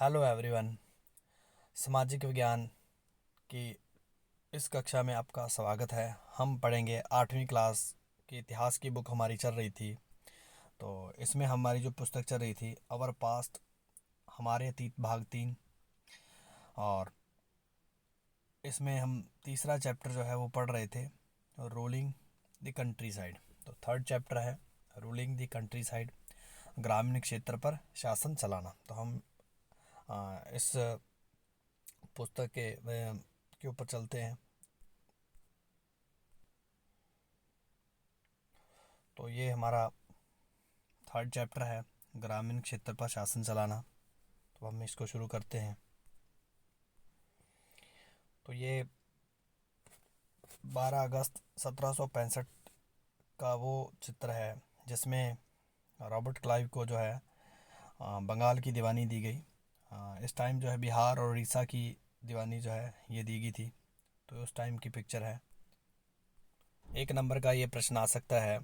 Hello everyone. सामाजिक विज्ञान की इस कक्षा में आपका स्वागत है। हम पढ़ेंगे 8वीं क्लास की इतिहास की बुक हमारी चल रही थी। तो इसमें हमारी जो पुस्तक चल रही थी अवर पास्ट, हमारे अतीत भाग 3। और इसमें हम तीसरा चैप्टर जो है वो पढ़ रहे थे, रूलिंग द कंट्री साइड। तो थर्ड चैप्टर है रूलिंग द कंट्री साइड, ग्रामीण क्षेत्र पर शासन चलाना। तो हम इस पुस्तक के ऊपर चलते हैं। तो ये हमारा थर्ड चैप्टर है, ग्रामीण क्षेत्र पर शासन चलाना। तो हम इसको शुरू करते हैं। तो ये 12 अगस्त 1765 का वो चित्र है जिसमें रॉबर्ट क्लाइव को जो है बंगाल की दीवानी दी गई। इस टाइम जो है बिहार और उड़ीसा की दीवानी जो है ये दी गई थी। तो उस टाइम की पिक्चर है। 1 नंबर का ये प्रश्न आ सकता है,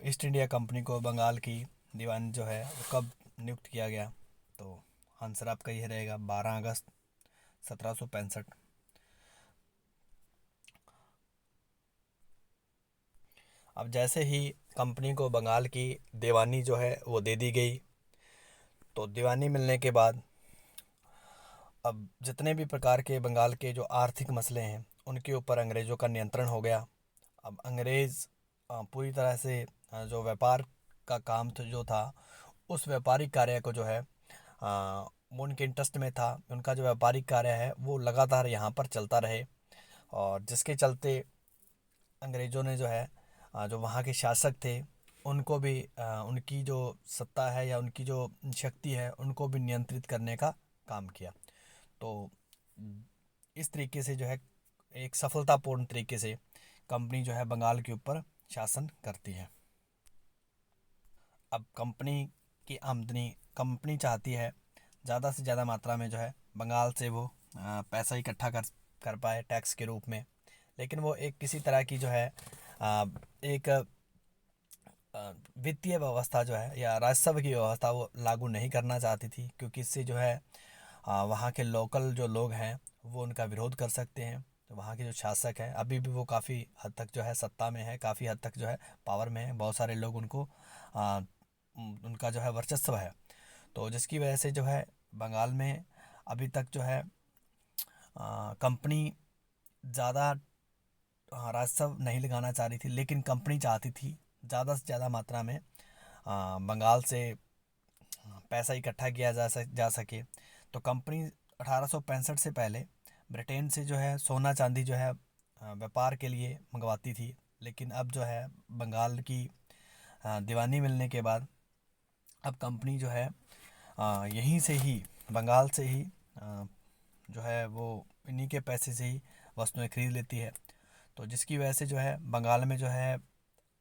ईस्ट इंडिया कंपनी को बंगाल की दीवानी जो है वो कब नियुक्त किया गया। तो आंसर आपका ये रहेगा 12 अगस्त 1765। अब जैसे ही कंपनी को बंगाल की दीवानी जो है वो दे दी गई, तो दीवानी मिलने के बाद अब जितने भी प्रकार के बंगाल के जो आर्थिक मसले हैं उनके ऊपर अंग्रेज़ों का नियंत्रण हो गया। अब अंग्रेज़ पूरी तरह से जो व्यापार का काम जो था उस व्यापारिक कार्य को जो है वो उनके इंटरेस्ट में था। उनका जो व्यापारिक कार्य है वो लगातार यहाँ पर चलता रहे, और जिसके चलते अंग्रेज़ों ने जो है जो वहाँ के शासक थे उनको भी उनकी जो सत्ता है या उनकी जो शक्ति है उनको भी नियंत्रित करने का काम किया। तो इस तरीके से जो है एक सफलतापूर्ण तरीके से कंपनी जो है बंगाल के ऊपर शासन करती है। अब कंपनी की आमदनी, कंपनी चाहती है ज़्यादा से ज़्यादा मात्रा में जो है बंगाल से वो पैसा इकट्ठा कर कर पाए टैक्स के रूप में। लेकिन वो एक किसी तरह की जो है एक वित्तीय व्यवस्था जो है या राजस्व की व्यवस्था वो लागू नहीं करना चाहती थी, क्योंकि इससे जो है वहाँ के लोकल जो लोग हैं वो उनका विरोध कर सकते हैं। तो वहाँ के जो शासक हैं अभी भी वो काफ़ी हद तक जो है सत्ता में है, काफ़ी हद तक जो है पावर में है। बहुत सारे लोग उनको आ, उनका जो है वर्चस्व है। तो जिसकी वजह से जो है बंगाल में अभी तक जो है कंपनी ज़्यादा राजस्व नहीं लगाना चाह रही थी, लेकिन कंपनी चाहती थी ज़्यादा से ज़्यादा मात्रा में बंगाल से पैसा इकट्ठा किया जा सके। तो कंपनी 1865 से पहले ब्रिटेन से जो है सोना चांदी जो है व्यापार के लिए मंगवाती थी। लेकिन अब जो है बंगाल की दीवानी मिलने के बाद अब कंपनी जो है यहीं से ही, बंगाल से ही जो है वो इन्हीं के पैसे से ही वस्तुएं खरीद लेती है। तो जिसकी वजह से जो है बंगाल में जो है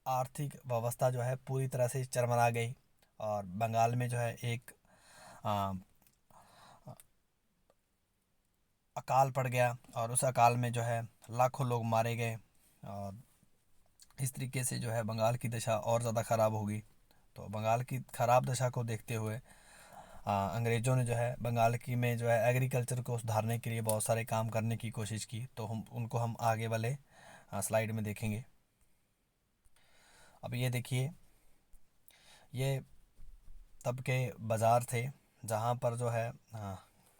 आर्थिक व्यवस्था जो है पूरी तरह से चरमरा गई, और बंगाल में जो है एक आ, अकाल पड़ गया, और उस अकाल में जो है लाखों लोग मारे गए। और इस तरीके से जो है बंगाल की दशा और ज़्यादा ख़राब होगी। तो बंगाल की ख़राब दशा को देखते हुए अंग्रेज़ों ने जो है बंगाल की में जो है एग्रीकल्चर को सुधारने के लिए बहुत सारे काम करने की कोशिश की। तो हम आगे वाले स्लाइड में देखेंगे। अब ये देखिए, ये तब के बाज़ार थे जहाँ पर जो है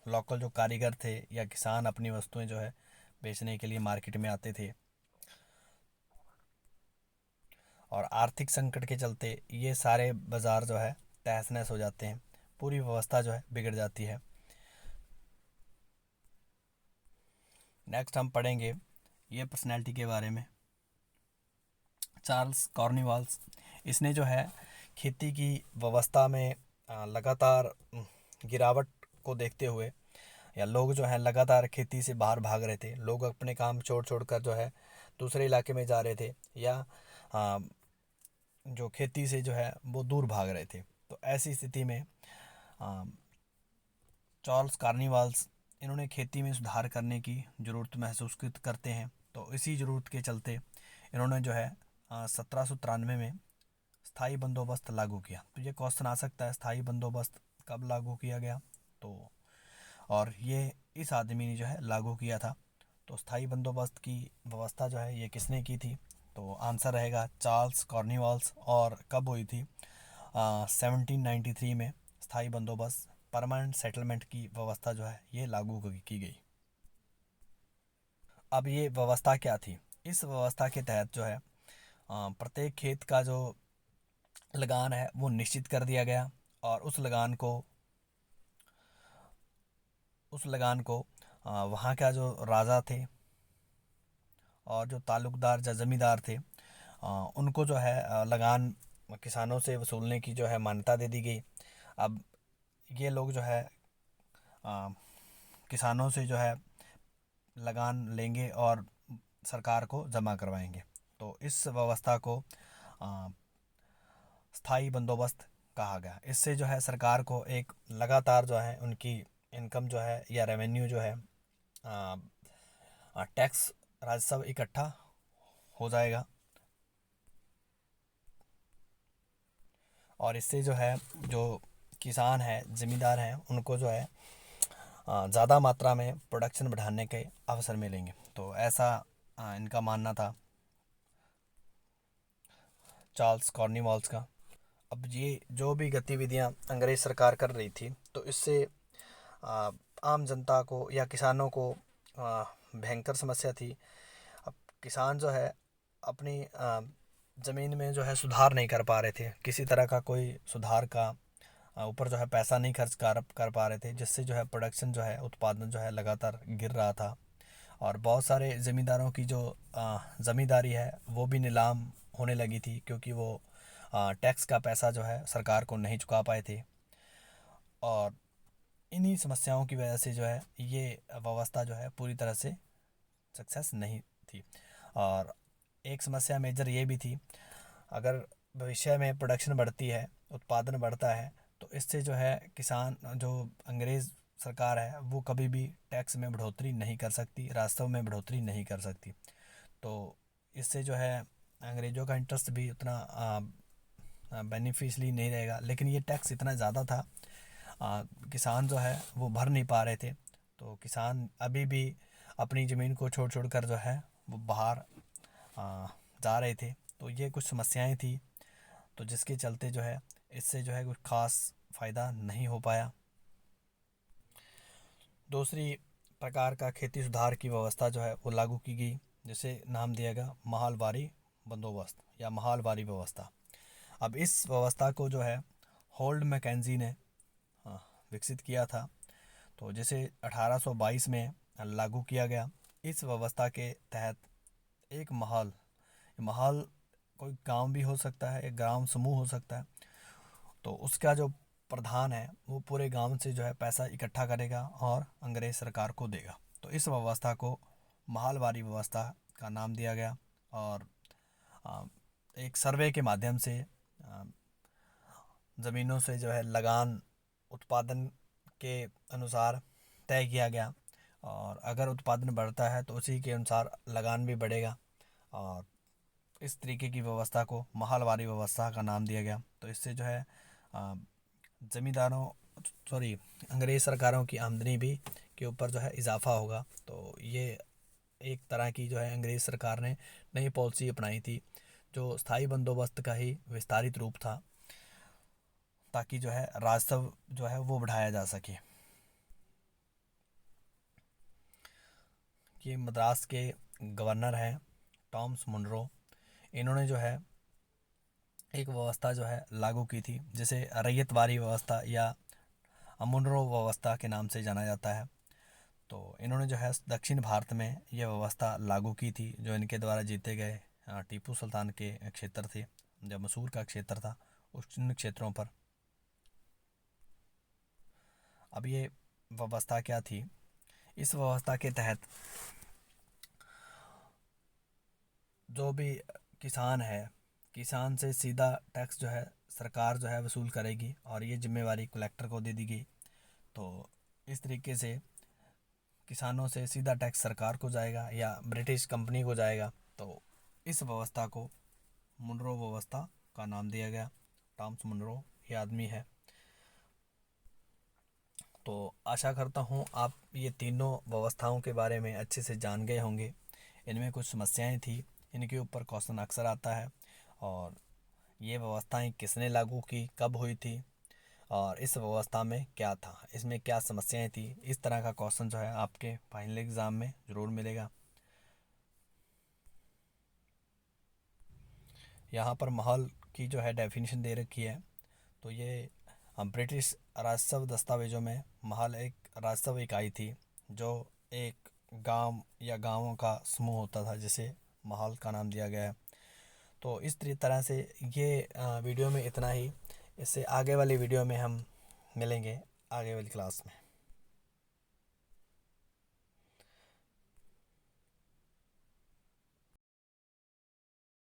लोकल जो कारीगर थे या किसान अपनी वस्तुएं जो है बेचने के लिए मार्केट में आते थे। और आर्थिक संकट के चलते ये सारे बाज़ार जो है तहस नहस हो जाते हैं, पूरी व्यवस्था जो है बिगड़ जाती है। नेक्स्ट हम पढ़ेंगे ये पर्सनैलिटी के बारे में, चार्ल्स कॉर्नवालिस। इसने जो है खेती की व्यवस्था में लगातार गिरावट को देखते हुए, या लोग जो है लगातार खेती से बाहर भाग रहे थे, लोग अपने काम छोड़ छोड़ कर जो है दूसरे इलाके में जा रहे थे, या आ, जो खेती से जो है वो दूर भाग रहे थे। तो ऐसी स्थिति में आ, चार्ल्स कार्निवाल्स इन्होंने खेती में सुधार करने की ज़रूरत महसूस करते हैं। तो इसी ज़रूरत के चलते इन्होंने जो है 1793 में स्थाई बंदोबस्त लागू किया। तो ये क्वेश्चन आ सकता है, स्थाई बंदोबस्त कब लागू किया गया। तो और ये इस आदमी ने जो है लागू किया था। तो स्थायी बंदोबस्त की व्यवस्था जो है ये किसने की थी? तो आंसर रहेगा चार्ल्स कॉर्नवालिस। और कब हुई थी? 1793 में स्थायी बंदोबस्त परमानेंट सेटलमेंट की व्यवस्था जो है ये लागू की गई। अब ये व्यवस्था क्या थी? इस व्यवस्था के तहत जो है प्रत्येक खेत का जो लगान है वो निश्चित कर दिया गया। और उस लगान को वहाँ का जो राजा थे और जो ताल्लुकदार या ज़मींदार थे उनको जो है लगान किसानों से वसूलने की जो है मान्यता दे दी गई। अब ये लोग जो है अ, किसानों से जो है लगान लेंगे और सरकार को जमा करवाएंगे। तो इस व्यवस्था को अ, स्थायी बंदोबस्त कहा गया। इससे जो है सरकार को एक लगातार जो है उनकी इनकम जो है या रेवेन्यू जो है टैक्स राजस्व इकट्ठा हो जाएगा। और इससे जो है जो किसान है ज़मींदार हैं उनको जो है ज़्यादा मात्रा में प्रोडक्शन बढ़ाने के अवसर मिलेंगे। तो ऐसा इनका मानना था चार्ल्स कॉर्नवालिस का। अब ये जो भी गतिविधियां अंग्रेज़ सरकार कर रही थी तो इससे आ, आम जनता को या किसानों को भयंकर समस्या थी। अब किसान जो है अपनी ज़मीन में जो है सुधार नहीं कर पा रहे थे, किसी तरह का कोई सुधार का ऊपर जो है पैसा नहीं खर्च कर पा रहे थे, जिससे जो है प्रोडक्शन जो है उत्पादन जो है लगातार गिर रहा था। और बहुत सारे ज़मींदारों की जो ज़मींदारी है वो भी नीलाम होने लगी थी, क्योंकि वो टैक्स का पैसा जो है सरकार को नहीं चुका पाए थे। और इन्हीं समस्याओं की वजह से जो है ये व्यवस्था जो है पूरी तरह से सक्सेस नहीं थी। और एक समस्या मेजर ये भी थी, अगर भविष्य में प्रोडक्शन बढ़ती है, उत्पादन बढ़ता है, तो इससे जो है किसान जो अंग्रेज़ सरकार है वो कभी भी टैक्स में बढ़ोतरी नहीं कर सकती, राजस्व में बढ़ोतरी नहीं कर सकती। तो इससे जो है अंग्रेज़ों का इंटरेस्ट भी उतना बेनिफिशली नहीं रहेगा। लेकिन ये टैक्स इतना ज़्यादा था, किसान जो है वो भर नहीं पा रहे थे। तो किसान अभी भी अपनी ज़मीन को छोड़ कर जो है वो बाहर आ, जा रहे थे। तो ये कुछ समस्याएं थी, तो जिसके चलते जो है इससे जो है कुछ ख़ास फ़ायदा नहीं हो पाया। दूसरी प्रकार का खेती सुधार की व्यवस्था जो है वो लागू की गई, जिसे नाम दिया गया महालवारी बंदोबस्त या महालवारी व्यवस्था। अब इस व्यवस्था को जो है होल्ड मैकेंजी ने विकसित किया था, तो जिसे 1822 में लागू किया गया। इस व्यवस्था के तहत एक महल कोई गांव भी हो सकता है, एक ग्राम समूह हो सकता है, तो उसका जो प्रधान है वो पूरे गांव से जो है पैसा इकट्ठा करेगा और अंग्रेज सरकार को देगा। तो इस व्यवस्था को महलवारी व्यवस्था का नाम दिया गया। और आ, एक सर्वे के माध्यम से ज़मीनों से जो है लगान उत्पादन के अनुसार तय किया गया। और अगर उत्पादन बढ़ता है तो उसी के अनुसार लगान भी बढ़ेगा। और इस तरीके की व्यवस्था को महलवारी व्यवस्था का नाम दिया गया। तो इससे जो है ज़मींदारों सॉरी अंग्रेज़ सरकारों की आमदनी भी के ऊपर जो है इजाफा होगा। तो ये एक तरह की जो है अंग्रेज़ सरकार ने नई पॉलिसी अपनाई थी, जो स्थायी बंदोबस्त का ही विस्तारित रूप था, ताकि जो है राजस्व जो है वो बढ़ाया जा सके। ये मद्रास के गवर्नर हैं टॉमस मुनरो। इन्होंने जो है एक व्यवस्था जो है लागू की थी, जिसे रैयतवारी व्यवस्था या मुनरो व्यवस्था के नाम से जाना जाता है। तो इन्होंने जो है दक्षिण भारत में यह व्यवस्था लागू की थी, जो इनके द्वारा जीते गए टीपू सुल्तान के क्षेत्र थे, जब मैसूर का क्षेत्र था उस इन क्षेत्रों पर। अब ये व्यवस्था क्या थी? इस व्यवस्था के तहत जो भी किसान है, किसान से सीधा टैक्स जो है सरकार जो है वसूल करेगी, और ये जिम्मेवारी कलेक्टर को दे दी गई। तो इस तरीके से किसानों से सीधा टैक्स सरकार को जाएगा या ब्रिटिश कंपनी को जाएगा। तो इस व्यवस्था को मुनरो व्यवस्था का नाम दिया गया। टॉमस मुनरो ये आदमी है। तो आशा करता हूँ आप ये तीनों व्यवस्थाओं के बारे में अच्छे से जान गए होंगे। इनमें कुछ समस्याएं थी, इनके ऊपर क्वेश्चन अक्सर आता है, और ये व्यवस्थाएं किसने लागू की, कब हुई थी, और इस व्यवस्था में क्या था, इसमें क्या समस्याएं थी। इस तरह का क्वेश्चन जो है आपके फाइनल एग्ज़ाम में ज़रूर मिलेगा। यहाँ पर महल की जो है डेफिनेशन दे रखी है। तो ये ब्रिटिश राजस्व दस्तावेज़ों में महल एक राजस्व इकाई थी, जो एक गांव या गांवों का समूह होता था, जिसे महल का नाम दिया गया है। तो इस तरह से ये वीडियो में इतना ही। इससे आगे वाली वीडियो में हम मिलेंगे आगे वाली क्लास में।